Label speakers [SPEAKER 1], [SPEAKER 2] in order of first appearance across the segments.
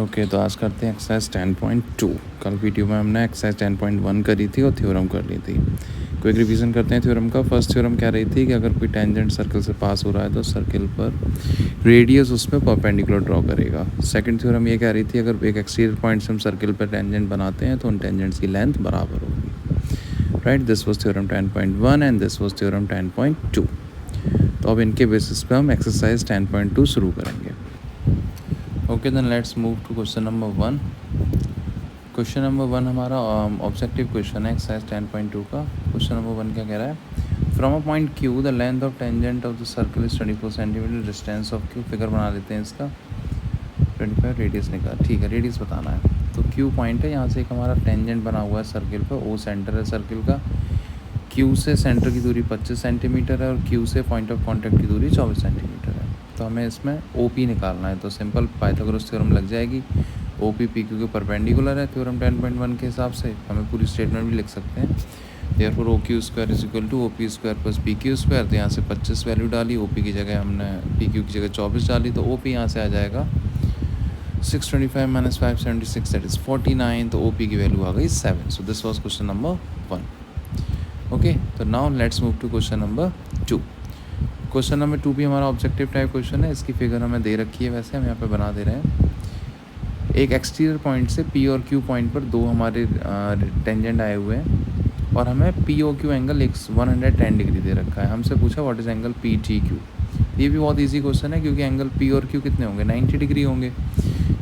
[SPEAKER 1] Okay तो आज करते हैं एक्सरसाइज 10.2। कल वीडियो में हमने एक्सरसाइज 10.1 करी थी और थ्योरम कर ली थी। क्विक रिवीजन करते हैं थ्योरम का। फर्स्ट थ्योरम कह रही थी कि अगर कोई टेंजेंट सर्कल से पास हो रहा है तो सर्कल पर रेडियस उसमें परपेंडिकुलर ड्रॉ करेगा। सेकंड थ्योरम ये कह रही थी अगर एक एक्सटीरियर पॉइंट से हम सर्कल पर टेंजेंट बनाते हैं तो उन टेंजेंट्स की लेंथ बराबर होगी। Right, this was theorem 10.1 and this was theorem 10.2। तो अब इनके बेसिस पे हम एक्सरसाइज 10.2 शुरू करेंगे। Okay then let's move to question number 1। Question number 1 हमारा ऑब्जेक्टिव क्वेश्चन है एक्सरसाइज 10.2 का। क्वेश्चन नंबर 1 क्या कह रहा है, from a point Q the length of tangent of the circle is 24 centimetre, distance of Q, figure बना लेते हैं इसका। 25 रेडियस निकाल, ठीक है रेडियस बताना है। तो क्यू पॉइंट है, यहाँ से एक हमारा टेंजेंट बना हुआ है सर्कल पर, ओ सेंटर है सर्कल का। क्यू से सेंटर की दूरी 25 सेंटीमीटर है और क्यू से पॉइंट ऑफ कॉन्टैक्ट की दूरी 24 सेंटीमीटर है। तो हमें इसमें ओ पी निकालना है। तो सिंपल पाइथागोरस थ्योरम लग जाएगी। ओ पी पी क्यू के परपेंडिकुलर है थ्योरम 10.1 के हिसाब से। हमें पूरी स्टेटमेंट भी लिख सकते हैं। Therefore O Q square is equal to O P square plus P Q square. तो यहाँ से 25 वैल्यू डाली, ओ पी की जगह हमने पी क्यू की जगह 24 डाली, तो ओ पी यहाँ से आ जाएगा 625 माइनस 576 दैट इज़ 49। तो ओ पी की वैल्यू आ गई 7। So this was question number 1। Okay, तो now let's move to question number 2। Question number 2 भी हमारा ऑब्जेक्टिव टाइप क्वेश्चन है। इसकी फिगर हमें दे रखी है, वैसे हम यहाँ पे बना दे रहे हैं। एक एक्सटीरियर पॉइंट से पी और क्यू पॉइंट पर दो हमारे टेंजेंट आए हुए हैं और हमें P O Q angle 110 degree दे रखा है। हमसे पूछा what is angle P T Q. ये भी बहुत ईजी क्वेश्चन है क्योंकि एंगल पी और क्यू कितने होंगे, 90 डिग्री होंगे।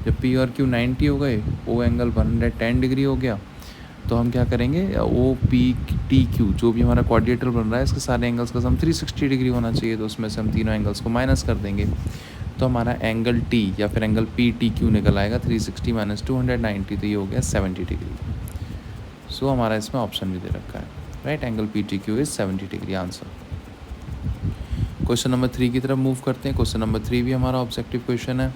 [SPEAKER 1] जब पी और क्यू 90 हो गए, ओ एंगल 110 डिग्री हो गया, तो हम क्या करेंगे, ओ पी टी क्यू जो भी हमारा क्वाड्रिलेटरल बन रहा है इसके सारे एंगल्स का सम 360 डिग्री होना चाहिए। तो उसमें से हम तीनों एंगल्स को माइनस कर देंगे, तो हमारा एंगल टी या फिर एंगल पी टी क्यू निकल आएगा 360 माइनस 290, तो ये हो गया 70 डिग्री। सो हमारा इसमें ऑप्शन भी दे रखा है, right, angle P T Q is 70 degree answer. Question number 3 की तरफ मूव करते हैं। क्वेश्चन नंबर 3 भी हमारा ऑब्जेक्टिव क्वेश्चन है।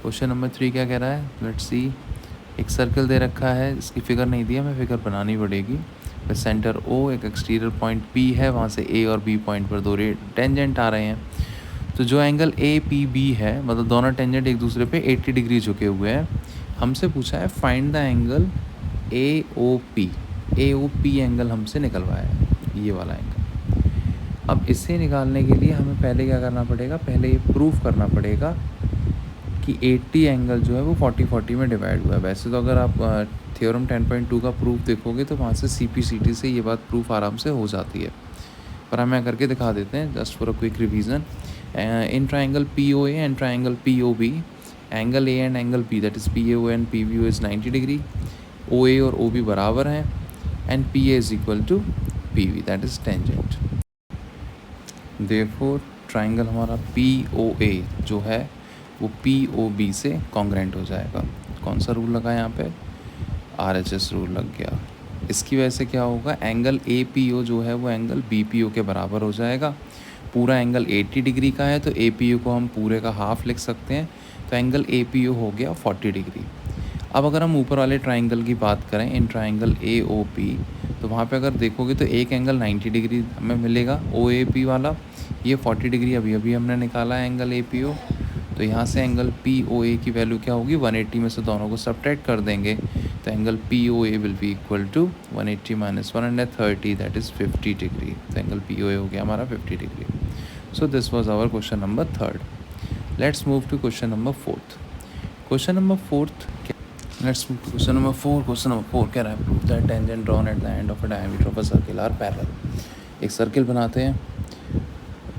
[SPEAKER 1] क्वेश्चन नंबर 3 क्या कह रहा है, लेट्स सी। एक सर्कल दे रखा है, इसकी फिगर नहीं दी है, हमें फिगर बनानी पड़ेगी। फिर सेंटर ओ, एक एक्सटीरियर पॉइंट पी है, वहाँ से ए और बी पॉइंट पर दो टेंजेंट आ रहे हैं। तो जो एंगल ए पी बी है, मतलब दोनों टेंजेंट एक दूसरे पे 80 डिग्री झुके हुए हैं। हमसे पूछा है find the angle A O P. A O P angle हमसे निकलवाया है, ये वाला एंगल। अब इसे निकालने के लिए हमें पहले क्या करना पड़ेगा, पहले ये प्रूफ करना पड़ेगा कि 80 एंगल जो है वो 40-40 में डिवाइड हुआ है। वैसे तो अगर आप थ्योरम 10.2 का प्रूफ देखोगे तो वहाँ से CPCT से ये बात प्रूफ आराम से हो जाती है, पर हमें करके दिखा देते हैं just for a quick revision. In triangle POA and triangle POB, angle A and angle B that is PAO and PBO is 90 degree. OA और OB बराबर हैं and PA is equal to PB that is tangent. Therefore triangle हमारा POA जो है वो POB से congruent हो जाएगा। कौन सा रूल लगा यहाँ पे, RHS रूल लग गया। इसकी वजह से क्या होगा, एंगल APO जो है वो एंगल BPO के बराबर हो जाएगा। पूरा एंगल 80 डिग्री का है तो APO को हम पूरे का हाफ लिख सकते हैं, तो एंगल APO हो गया 40 डिग्री। अब अगर हम ऊपर वाले ट्राइंगल की बात करें, इन ट्राइंगल AOP, तो वहाँ पे अगर देखोगे तो एक एंगल 90 डिग्री हमें मिलेगा OAP वाला, ये 40 डिग्री अभी अभी हमने निकाला है एंगल APO। तो यहाँ से एंगल POA की वैल्यू क्या होगी, 180 में से दोनों को सब्ट्रैक्ट कर देंगे, तो angle POA will be equal to 180 minus 130 that is 50 degree. तो एंगल POA हो गया हमारा 50 degree. So this was our question number 3rd। Let's move to question number 4th। Question number 4th, let's move to question number 4। Question number 4 कह रहा है, prove that tangent drawn at the end of a diameter of a circle are parallel. एक circle बनाते हैं,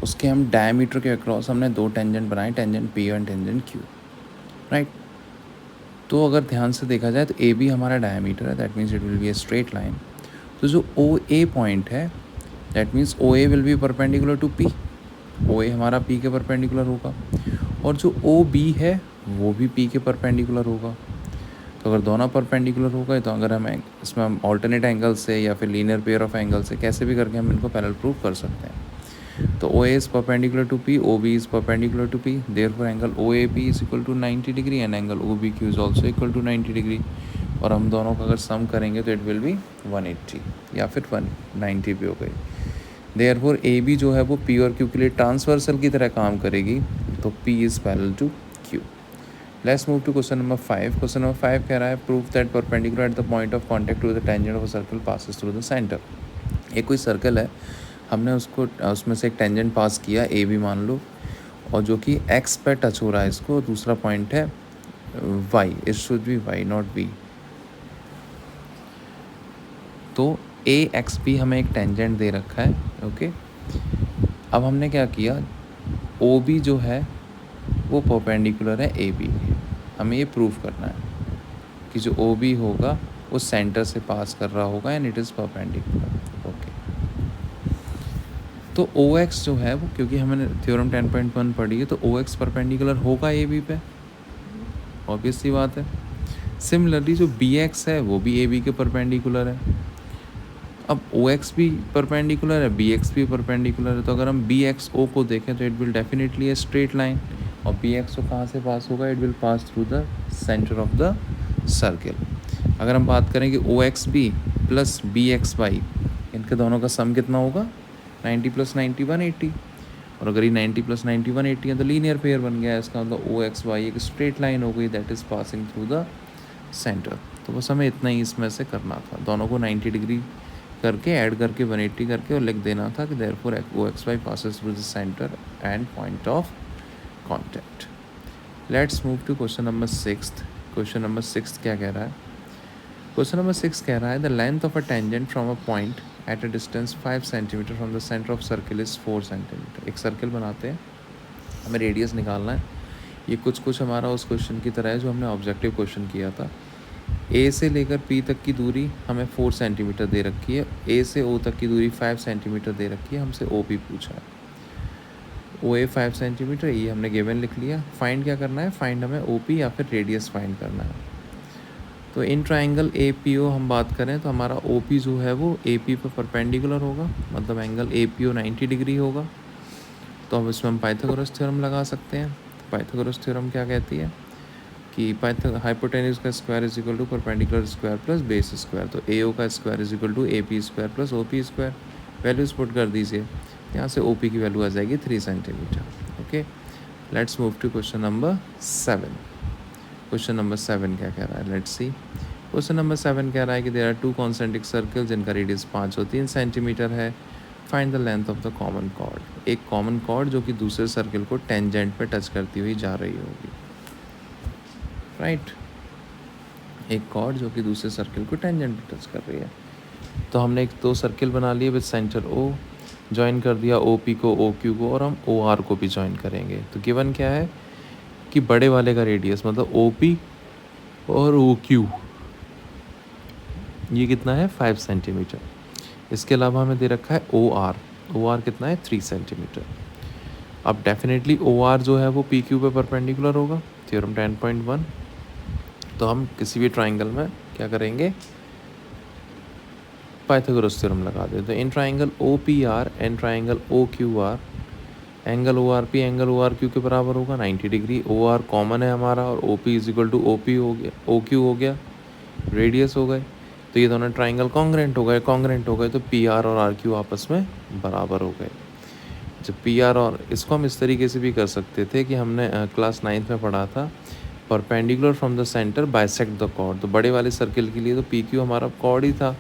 [SPEAKER 1] उसके हम diameter के across हमने दो टेंजेंट बनाए, tangent P and tangent Q, right. तो अगर ध्यान से देखा जाए तो AB हमारा डायमीटर है, that means it will be a straight line. तो जो OA पॉइंट है that means OA will be perpendicular to P। OA हमारा P के परपेंडिकुलर होगा, और जो OB है वो भी P के परपेंडिकुलर होगा। तो अगर दोनों परपेंडिकुलर हो गए तो अगर इसमें हम ऑल्टरनेट एंगल से या फिर लीनियर पेयर ऑफ एंगल से कैसे भी करके हम इनको पैरेलल प्रूफ कर सकते हैं। तो OA is perpendicular to P, OB is perpendicular to P, therefore angle OAP is equal to 90 degree and angle OBQ is also equal to 90 degree। और हम दोनों का अगर सम करेंगे तो इट विल बी 180 या फिर 190 भी हो गई। therefore AB जो है वो P और Q के लिए ट्रांसवर्सल की तरह काम करेगी, तो P is parallel to Q। Let's move to question number 5. Question number 5 कह रहा है prove that perpendicular at the point of contact to the tangent of a circle passes through the centre. एक कोई सर्कल है, हमने उसमें से एक टेंजेंट पास किया ए बी मान लो, और जो कि एक्स पे टच हो रहा है इसको. दूसरा पॉइंट है Y, it should be Y not B. तो ए एक्स बी हमें एक टेंजेंट दे रखा है. ओके, अब हमने क्या किया, ओ बी जो है वो परपेंडिकुलर है ए बी. हमें ये प्रूव करना है कि जो ओ बी होगा वो सेंटर से पास कर रहा होगा and it is perpendicular. Okay, तो ओ एक्स जो है वो, क्योंकि हमने थ्योरम 10.1 पढ़ी है, तो ओ एक्स परपेंडिकुलर होगा ए बी पे, ऑब्वियस सी बात है. सिमिलरली जो बी एक्स है वो भी ए बी के परपेंडिकुलर है. अब ओ एक्स भी परपेंडिकुलर है, बी एक्स भी परपेंडिकुलर है, तो अगर हम बी एक्स ओ को देखें तो it will definitely a straight line. और बी एक्स ओ कहाँ से पास होगा, it will pass through the centre of the circle. अगर हम बात करें कि O X B plus B X Y, इनके दोनों का सम कितना होगा, 90 + 90 180. और अगर ये 90 + 90 180 है तो लीनियर पेयर बन गया है. इसका मतलब ओ एक्स वाई एक स्ट्रेट लाइन हो गई that is passing through the centre. तो बस हमें इतना ही इसमें से करना था, दोनों को 90 डिग्री करके ऐड करके 180 करके और लिख देना था कि therefore O X Y passes through the centre and point of contact. Let's move to question number 6. Question number 6 क्या कह रहा है, क्वेश्चन नंबर 6 कह रहा है the length of a tangent from a point at a distance 5 centimetre from the centre of circle is 4 centimetre. एक circle बनाते हैं, हमें रेडियस निकालना है. ये कुछ हमारा उस क्वेश्चन की तरह है जो हमने ऑब्जेक्टिव क्वेश्चन किया था. ए से लेकर पी तक की दूरी हमें 4 सेंटीमीटर दे रखी है. ए से ओ तक की दूरी 5 सेंटीमीटर दे रखी है. हमसे ओ पी पूछा है. ओ ए 5 सेंटीमीटर, ये हमने गिवन लिख लिया. फाइंड क्या करना है, फाइंड हमें ओ पी या फिर रेडियस फाइंड करना है. तो इन ट्राइंगल ए पी ओ हम बात करें तो हमारा ओ पी जो है वो ए पी पर परपेंडिकुलर होगा, मतलब angle A P O 90 degree होगा. तो अब इसमें हम पाइथागोरस थ्योरम लगा सकते हैं. पाइथागोरस थ्योरम क्या कहती है कि हाइपोटेन्यूज का square is equal to perpendicular square plus base square. तो ए ओ का square is equal to A P square plus O P square. Values put कर दीजिए, यहाँ से ओ पी की वैल्यू आ जाएगी 3 centimetre. Okay, let's move to question number 7. Question number 7 क्या कह रहा है, लेट्स सी. क्वेश्चन नंबर 7 कह रहा है कि देयर आर 2 कॉन्सेंट्रिक सर्कल जिनका रेडियस 5 और 3 सेंटीमीटर है. Find the length of the common chord. एक कॉमन कॉर्ड जो कि दूसरे सर्किल को टेंजेंट पे टच करती हुई जा रही होगी. राइट, एक कॉर्ड जो कि दूसरे सर्किल को टेंजेंट पे टच कर रही है. तो हमने एक 2 सर्किल बना लिए विद सेंटर ओ, ज्वाइन कर दिया ओ पी को ओ क्यू को, और हम ओ आर को भी ज्वाइन करेंगे. तो गिवन क्या है कि बड़े वाले का रेडियस मतलब ओ पी और ओ क्यू ये कितना है 5 सेंटीमीटर. इसके अलावा हमें दे रखा है ओ आर. ओ आर कितना है 3 सेंटीमीटर. अब डेफिनेटली ओ आर जो है वो पी क्यू पे परपेंडिकुलर होगा, थ्योरम 10.1. तो हम किसी भी ट्राइंगल में क्या करेंगे, पाइथागोरस थ्योरम लगा देते. तो in triangle O P R and triangle O Q R, angle O R P angle O R Q के बराबर होगा 90 डिग्री. ओ आर कॉमन है हमारा और O P is equal to O P हो गया, ओ क्यू हो गया, रेडियस हो गए. तो ये दोनों ट्राइंगल कॉन्ग्रेंट हो गए तो पी आर और आर क्यू आपस में बराबर हो गए. जब पी आर, और इसको हम इस तरीके से भी कर सकते थे कि हमने क्लास 9th में पढ़ा था perpendicular from the centre bisect the chord. तो बड़े वाले सर्किल के लिए तो पी क्यू हमारा कॉर्ड ही था,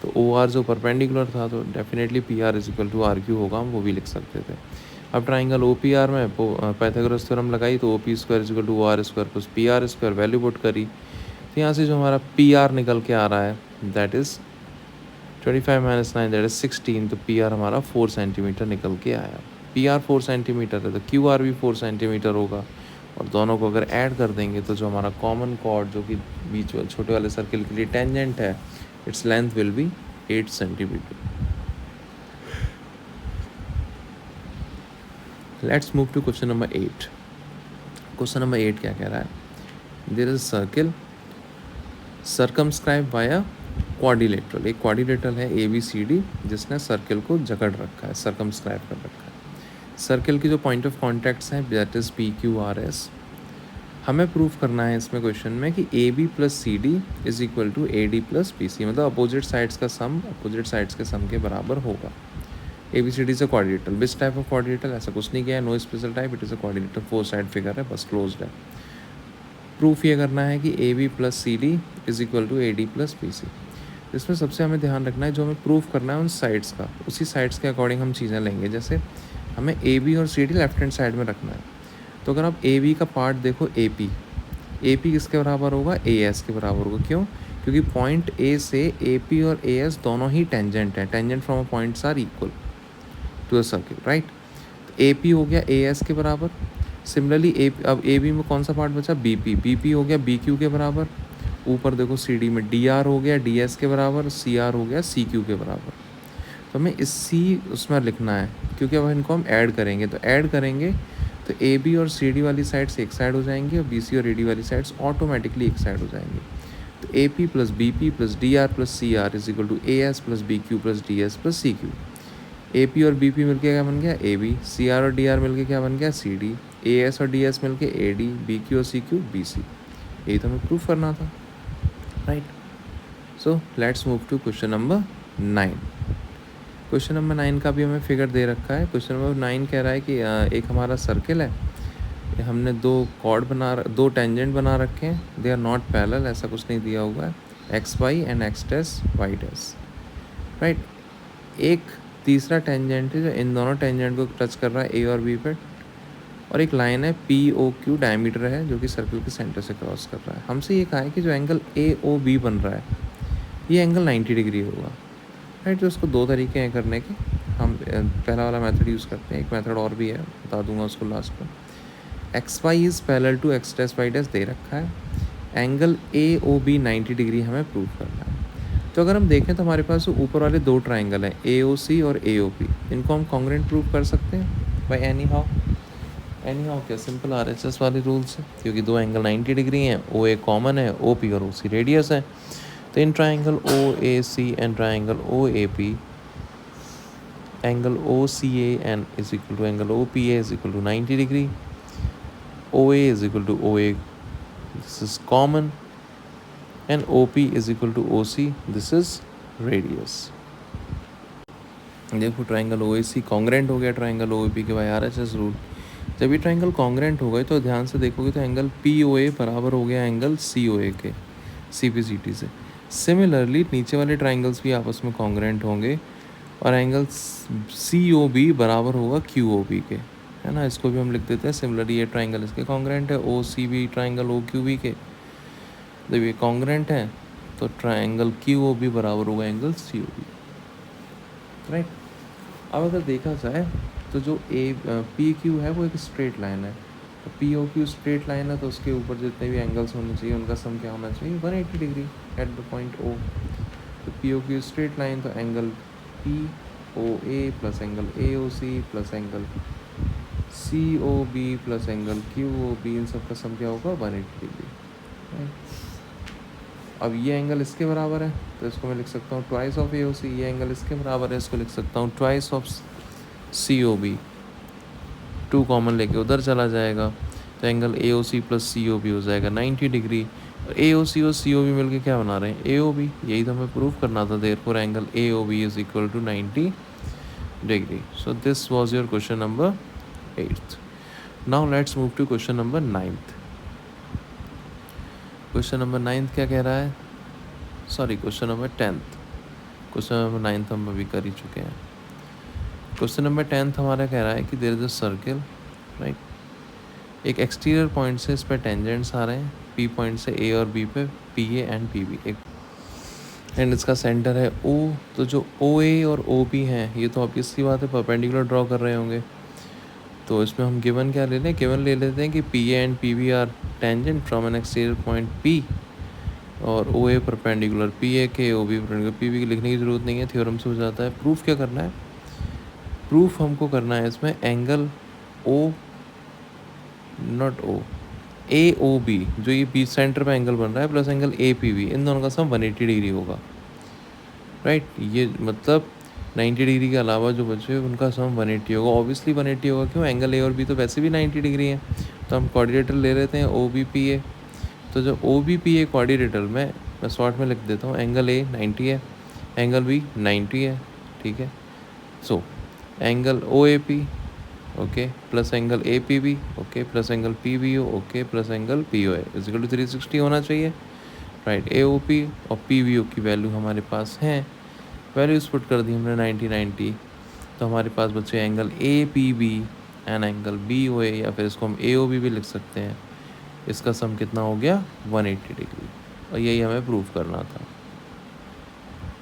[SPEAKER 1] तो ओ आर जो परपेंडिकुलर था तो definitely P R is equal to R Q होगा, हम वो भी लिख सकते थे. अब ट्राइंगल ओ पी आर में पाइथागोरस थ्योरम लगाई तो O P square is equal to O R square plus P R square, value put करी. तो यहाँ से जो हमारा पी आर निकल के आ रहा है दैट इज़ 25 - 9 दैट इज़ 16. तो पी आर हमारा 4 सेंटीमीटर निकल के आया. पी आर 4 सेंटीमीटर है तो क्यू आर भी 4 सेंटीमीटर होगा, और दोनों को अगर ऐड कर देंगे तो जो हमारा कॉमन कॉर्ड जो कि बीच वाले छोटे वाले सर्किल के लिए टेंजेंट है, its length will be 8 centimetre. Let's move to question number 8. Question number 8 क्या कह रहा है, there is circle circumscribe by a quadrilateral. एक क्वाड्रिलेटरल है ए बी सी डी जिसने सर्किल को जकड़ रखा है, सर्कमस्क्राइब कर रखा है. सर्किल की जो पॉइंट ऑफ कॉन्टैक्ट्स हैं that is P Q R S. हमें प्रूफ करना है इसमें क्वेश्चन में कि A B plus C D is equal to A D plus P C, मतलब अपोजिट साइड्स का सम अपोजिट साइड्स के सम के बराबर होगा. ए बी सी डी से quadrilateral, which type of quadrilateral, ऐसा कुछ नहीं किया है, no special type, it is a quadrilateral, 4 side figure है, बस क्लोज्ड है. प्रूफ ये करना है कि A B plus C D is equal to A D plus B C. इसमें सबसे हमें ध्यान रखना है जो हमें प्रूफ करना है उन साइड्स का, उसी साइड्स के अकॉर्डिंग हम चीज़ें लेंगे। जैसे हमें ए बी और C D left hand side में रखना है, तो अगर आप ए बी का पार्ट देखो, ए पी किसके बराबर होगा, ए एस के बराबर होगा। क्यों? क्योंकि पॉइंट ए से ए पी और ए एस दोनों ही टेंजेंट हैं, tangent from a points are equal to a circle, right. तो ए पी हो गया ए एस के बराबर। सिमिलरली अब ए बी में कौन सा पार्ट बचा, बी पी हो गया बी क्यू के बराबर। ऊपर देखो सी डी में डी आर हो गया डी एस के बराबर, सी आर हो गया सी क्यू के बराबर। तो हमें इसी उसमें लिखना है, क्योंकि अब इनको हम ऐड करेंगे, तो ऐड करेंगे तो ए बी और सी डी वाली साइड्स एक साइड हो जाएंगी और बी सी और ए डी वाली साइड्स ऑटोमेटिकली एक साइड हो जाएंगी। तो A P plus B P plus D R plus C R is equal to A S plus B Q plus D S plus C Q. A P और B P मिलकर क्या बन गया, A B. C R और D R मिलकर क्या बन गया, सी डी। ए एस और डी एस मिलकर ए डी। बी क्यू और सी क्यू बी सी। यही तो हमें प्रूफ करना था, right. So let's move to question number 9। Question number 9 का भी हमें फिगर दे रखा है। क्वेश्चन नंबर 9 कह रहा है कि एक हमारा सर्किल है, हमने दो टेंजेंट बना रखे हैं, दे आर नॉट पैरेलल, ऐसा कुछ नहीं दिया हुआ है, X Y and X dash Y dash, right. एक तीसरा टेंजेंट है जो इन दोनों टेंजेंट को टच कर रहा है ए और बी पे, और एक लाइन है पी ओ क्यू डायमीटर है जो कि सर्किल के सेंटर से क्रॉस कर रहा है। हमसे ये कहा है कि जो एंगल ए ओ बी बन रहा है ये एंगल 90 डिग्री होगा, राइट। तो उसको दो तरीके हैं करने के, हम पहला वाला मेथड यूज़ करते हैं, एक मेथड और भी है, बता दूंगा उसको लास्ट में। X Y is parallel to X dash Y dash दे रखा है, angle A O B 90 degree हमें प्रूव करना है। तो अगर हम देखें तो हमारे पास ऊपर वाले दो ट्राइंगल हैं, ए ओ सी और ए ओ पी, इनको हम कॉन्ग्रुएंट प्रूव कर सकते हैं बाय एनी हाउ क्या, सिंपल RHS वाले रूल से, क्योंकि दो एंगल 90 डिग्री हैं, ओ ए कॉमन है, ओ पी और ओ सी रेडियस है। तो in triangle O A C and triangle O A P, angle O C A N is equal to angle O P A is equal to 90 degree, O A is equal to O A, this is common, and O P is equal to O C, this is radius. देखो triangle O A C congruent हो गया triangle O A P के by RHS rule. जब ये triangle congruent हो गए तो ध्यान से देखोगे तो एंगल पी ओ ए बराबर हो गया एंगल सी ओ ए के, सी पी सी टी से। सिमिलरली नीचे वाले ट्राइंगल्स भी आपस में कॉन्ग्रुएंट होंगे और एंगल सी ओ बी बराबर होगा क्यू ओ बी के, है ना। इसको भी हम लिख देते हैं सिमिलरली, ये ट्राइंगल इसके कॉन्ग्रुएंट है, O C B triangle O Q B के। जब ये कॉन्ग्रुएंट है तो ट्राइंगल क्यू ओ बी बराबर होगा angle C O B, right. अब अगर देखा जाए तो जो ए पी क्यू है वो एक स्ट्रेट लाइन है, तो P O Q straight line है, तो उसके ऊपर जितने भी एंगल्स होने चाहिए उनका सम क्या होना चाहिए, 180 degree at the point O. तो P O Q straight line, तो angle P O A plus angle A O C plus angle C O B plus angle Q O B, इन सब का सम क्या होगा, 180 डिग्री, राइट। अब ये angle इसके बराबर है तो इसको मैं लिख सकता हूँ ट्वाइस ऑफ ए ओ सी, ये एंगल इसके बराबर है, इसको लिख सकता हूँ twice of C O B. 2 common लेके उधर चला जाएगा तो angle A O C plus C O B हो जाएगा 90 डिग्री। और ए ओ सी और सी ओ बी मिल के क्या बना रहे हैं, ए ओ बी। यही तो हमें प्रूव करना था, therefore angle A O B is equal to 90 degree. So this was your question number 8th। Now let's move to question number 9th। Question number 9th क्या कह रहा है, sorry question number 10th। Question number 9th हम अभी कर ही चुके हैं। Question number 10th हमारा कह रहा है कि there is a circle, right. एक एक्सटीरियर पॉइंट से इस पर टेंजेंट्स आ रहे हैं, पी पॉइंट से ए और बी पे, P A and P B, एक एंड इसका सेंटर है ओ। तो जो ओ ए और ओ बी हैं ये तो ऑब्वियसली बात है परपेंडिकुलर ड्रॉ कर रहे होंगे, तो इसमें हम गिवन क्या ले लें, गिवन ले लेते हैं कि P A and P B are tangent from an exterior point P, और O A perpendicular P A के, O B perpendicular P B की लिखने की ज़रूरत नहीं है, थ्योरम से हो जाता है। प्रूफ क्या करना है, प्रूफ हमको करना है इसमें angle O, not O, A O B, जो ये बीच सेंटर पे एंगल बन रहा है, plus angle A P B, इन दोनों का सम 180 डिग्री होगा, राइट। ये मतलब 90 डिग्री के अलावा जो बचे उनका सम 180 होगा। ऑब्वियसली 180 होगा, क्यों, एंगल ए और बी तो वैसे भी 90 डिग्री है, तो हम कोऑर्डिनेटर ले लेते हैं ओ बी पी ए। तो जो O B P A coordinator मैं शॉर्ट में लिख देता हूँ, एंगल ए 90 है, एंगल बी 90 है, ठीक है। So angle O A P okay, plus angle A P B, okay, plus angle P B O, okay, plus angle P O A is equal to 360 होना चाहिए, राइट। ए ओ पी और P B O की value हमारे पास हैं, values put कर दी हमने 90 तो हमारे पास बचे angle A P B and angle B O A, या फिर इसको हम ए ओ बी भी लिख सकते हैं। इसका सम कितना हो गया 180 डिग्री, और यही हमें प्रूव करना था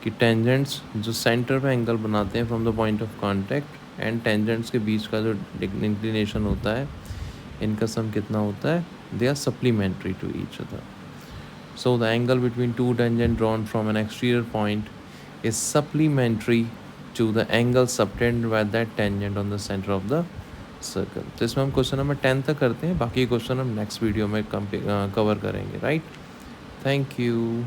[SPEAKER 1] कि टेंजेंट्स जो सेंटर पे एंगल बनाते हैं from the point of contact and tangents के बीच का जो इंक्लिनेशन होता है, इनका सम कितना होता है, they are supplementary to each other. So the angle between two tangent drawn from an exterior point is supplementary to the angle subtended by that tangent on the centre of the circle. तो इसमें हम question number 10 तक करते हैं, बाकी question हम next video में cover करेंगे, राइट। Thank you.